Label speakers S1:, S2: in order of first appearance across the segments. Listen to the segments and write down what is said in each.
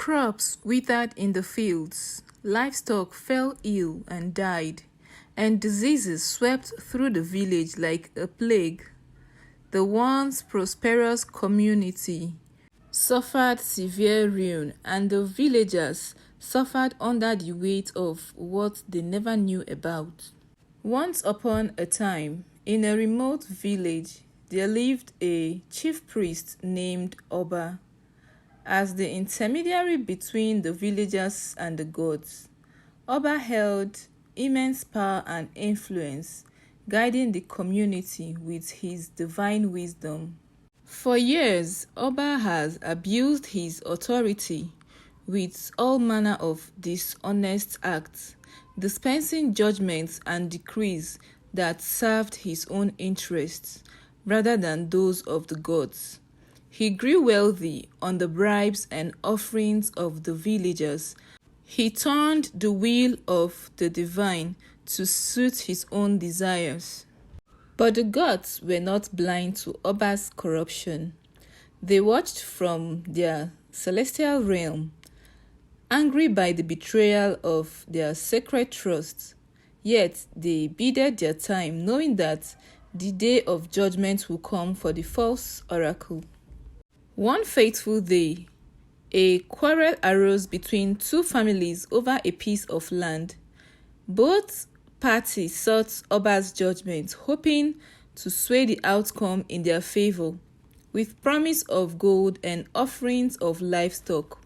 S1: Crops withered in the fields, livestock fell ill and died, and diseases swept through the village like a plague. The once prosperous community suffered severe ruin, and the villagers suffered under the weight of what they never knew about. Once upon a time, in a remote village, there lived a chief priest named Oba. As the intermediary between the villagers and the gods, Oba held immense power and influence, guiding the community with his divine wisdom. For years, Oba has abused his authority with all manner of dishonest acts, dispensing judgments and decrees that served his own interests rather than those of the gods. He grew wealthy on the bribes and offerings of the villagers. He turned the will of the divine to suit his own desires. But the gods were not blind to Oba's corruption. They watched from their celestial realm, angry by the betrayal of their sacred trust. Yet they bided their time, knowing that the day of judgment will come for the false oracle. One fateful day, a quarrel arose between two families over a piece of land. Both parties sought Oba's judgment, hoping to sway the outcome in their favor, with promise of gold and offerings of livestock.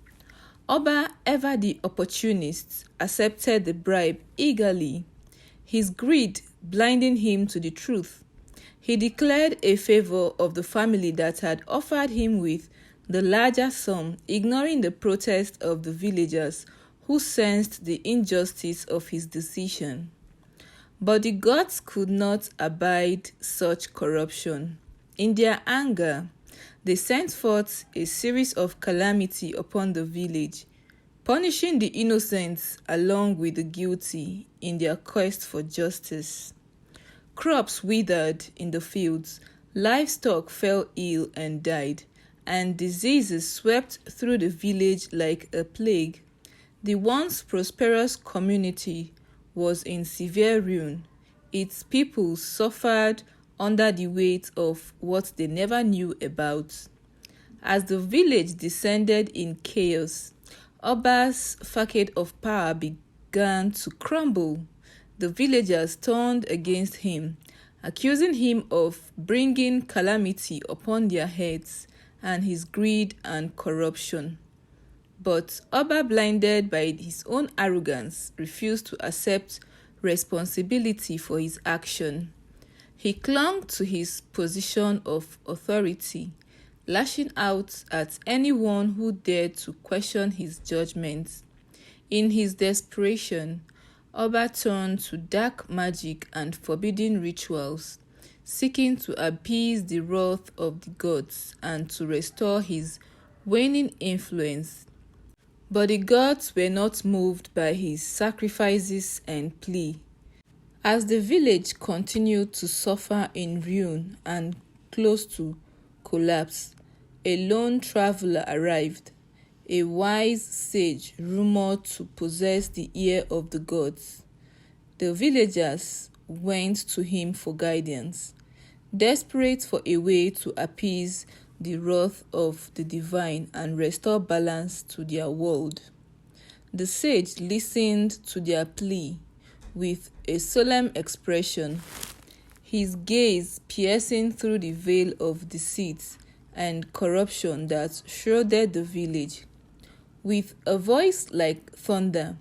S1: Oba, ever the opportunist, accepted the bribe eagerly, his greed blinding him to the truth. He declared a favor of the family that had offered him with the larger sum, ignoring the protest of the villagers who sensed the injustice of his decision. But the gods could not abide such corruption. In their anger, they sent forth a series of calamity upon the village, punishing the innocent along with the guilty in their quest for justice. Crops withered in the fields, livestock fell ill and died, and diseases swept through the village like a plague. The once prosperous community was in severe ruin. Its people suffered under the weight of what they never knew about. As the village descended in chaos, Oba's facade of power began to crumble. The villagers turned against him, accusing him of bringing calamity upon their heads and his greed and corruption. But Oba, blinded by his own arrogance, refused to accept responsibility for his action. He clung to his position of authority, lashing out at anyone who dared to question his judgment. In his desperation, Oba turned to dark magic and forbidden rituals, seeking to appease the wrath of the gods and to restore his waning influence. But the gods were not moved by his sacrifices and plea. As the village continued to suffer in ruin and close to collapse, a lone traveler arrived, a wise sage rumored to possess the ear of the gods. The villagers went to him for guidance, desperate for a way to appease the wrath of the divine and restore balance to their world. The sage listened to their plea with a solemn expression, his gaze piercing through the veil of deceit and corruption that shrouded the village. With a voice like thunder,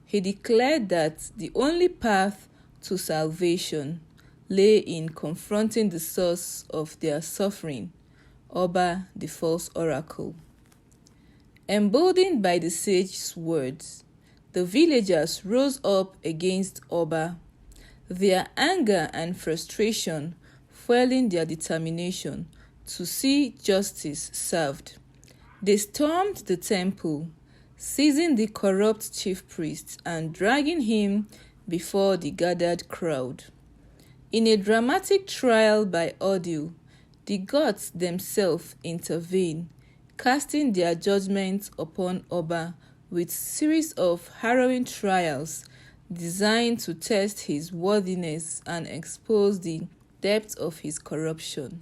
S1: he declared that the only path to salvation lay in confronting the source of their suffering, Oba, the false oracle. Emboldened by the sage's words, the villagers rose up against Oba, their anger and frustration fueling their determination to see justice served. They stormed the temple, seizing the corrupt chief priest and dragging him before the gathered crowd. In a dramatic trial by ordeal, the gods themselves intervene, casting their judgment upon Oba with series of harrowing trials designed to test his worthiness and expose the depth of his corruption.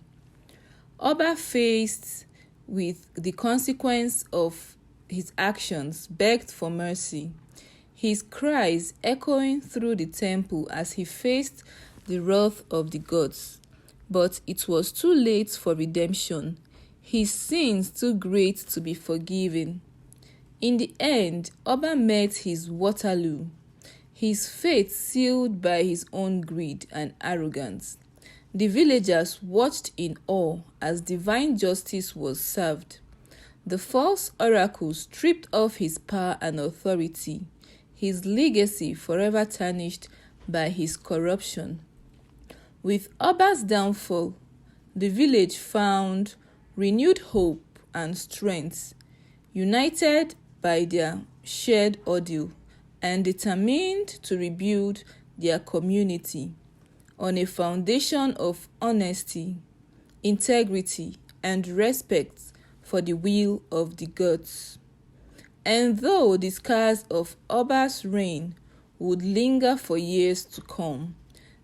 S1: Oba, faced with the consequence of his actions, begged for mercy, his cries echoing through the temple as he faced the wrath of the gods. But it was too late for redemption, his sins too great to be forgiven. In the end, Oba met his Waterloo, his fate sealed by his own greed and arrogance. The villagers watched in awe as divine justice was served. The false oracle stripped off his power and authority, his legacy forever tarnished by his corruption. With Oba's downfall, the village found renewed hope and strength, united by their shared ordeal and determined to rebuild their community on a foundation of honesty, integrity, and respect for the will of the gods. And though the scars of Oba's reign would linger for years to come,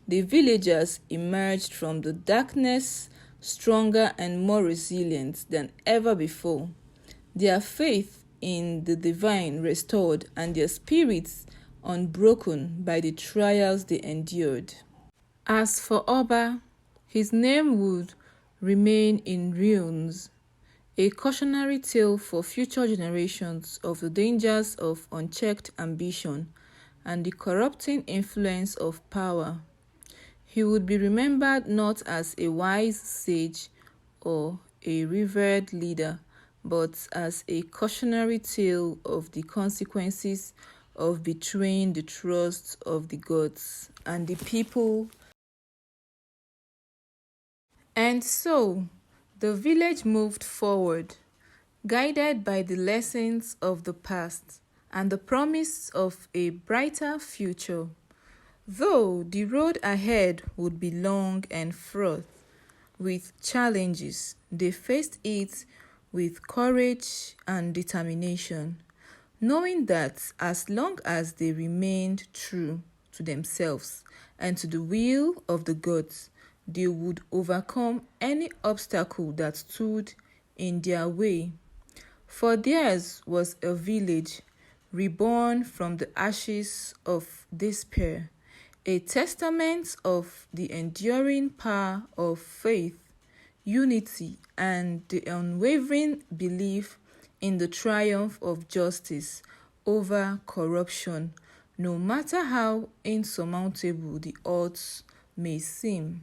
S1: the villagers emerged from the darkness stronger and more resilient than ever before, their faith in the divine restored and their spirits unbroken by the trials they endured. As for Oba, his name would remain in ruins, a cautionary tale for future generations of the dangers of unchecked ambition and the corrupting influence of power. He would be remembered not as a wise sage or a revered leader, but as a cautionary tale of the consequences of betraying the trust of the gods and the people. And so, the village moved forward, guided by the lessons of the past and the promise of a brighter future. Though the road ahead would be long and fraught with challenges, they faced it with courage and determination, knowing that as long as they remained true to themselves and to the will of the gods, they would overcome any obstacle that stood in their way. For theirs was a village reborn from the ashes of despair, a testament of the enduring power of faith, unity, and the unwavering belief in the triumph of justice over corruption, no matter how insurmountable the odds may seem.